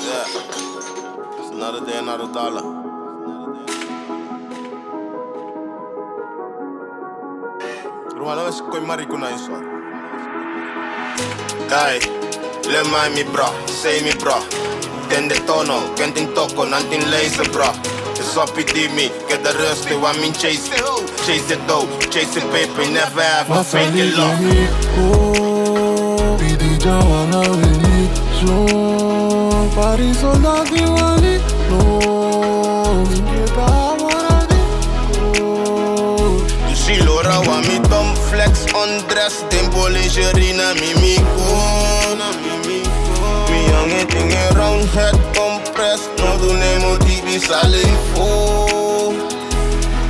Yeah, it's another day, another dollar. Rumah is koi mariku na iso. Hey, le mai mi bra, say mi bra. Tende tono, kenting toko, nanting laser bra. It's up with me, get the rest of what mean chase it. Chase the dough, chasing paper, never ever make it love. Pidi jawana veni Shon Pari soldati wali No Inquieta moradi You see Laura want me dumb flex undress Tempo lingerie na mimiko. Me young eating around head compressed. No do nemo TV salifo.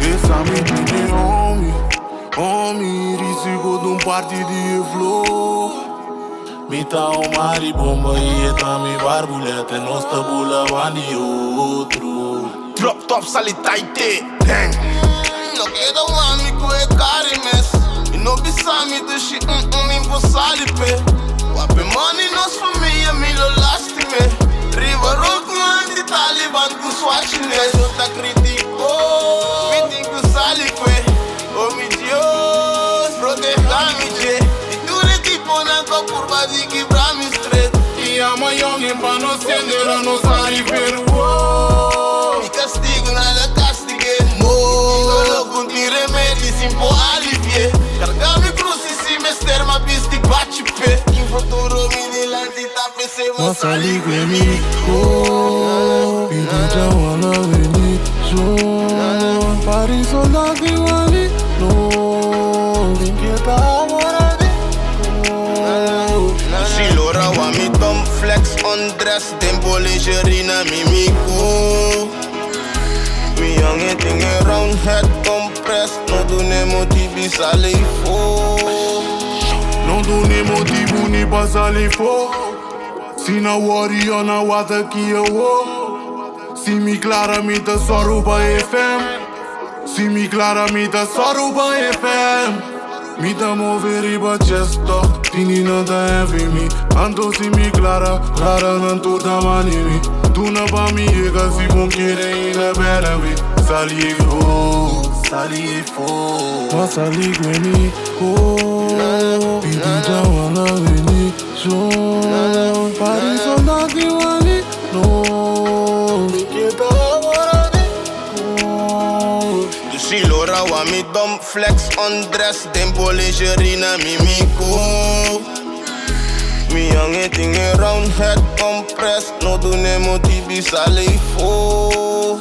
Essa me pide homie Risiko de party de flow Mita o mari bomba e eta mi barbulete No stabula mani outro Drop top salitaite. Bang. No quero amigo e carimes. E no bisami do shit impo salipe. Wape money nos família me lo lastime. River road man di Taliban com swatchine. Jota critico. Me tingo salipe. Oh mi Dios, protejame je. E tu re tipo na tua curva di quebrar-me straight. E ama young em pa no sendera no sari peru Mi castigo nada castigue. Solo con ti remedi sin po alivie. Carga-me cruz e si me ster ma bisti bate pé. In futuro mi dilanti tape se Masa ligue mi Pidi jawana veni Shon Pari soldati wali No Inquieta moradi Si Laura want me dumb flex undress. Tempo lingerie na mimiko. Me young eating around head compressed. No do nemo TV salifo. Não do nem motivo nem passa ali for Se na warrior na wata que eu vou Se me claramente só rouba FM Se me claramente só rouba FM Me dá mover e chest talk Tini não tá heavy me Anto se me clara não tô da manimi Tu na pa mi ega se bom querer na better way Sali fo Masa ligue mi Pidi jawana veni Shon Pari soldati wali No Inquieta moradi You see Laura want me dumb flex undress. Tempo lingerie na mimiko. Me young eating around head compressed. No do nemo TV salifo.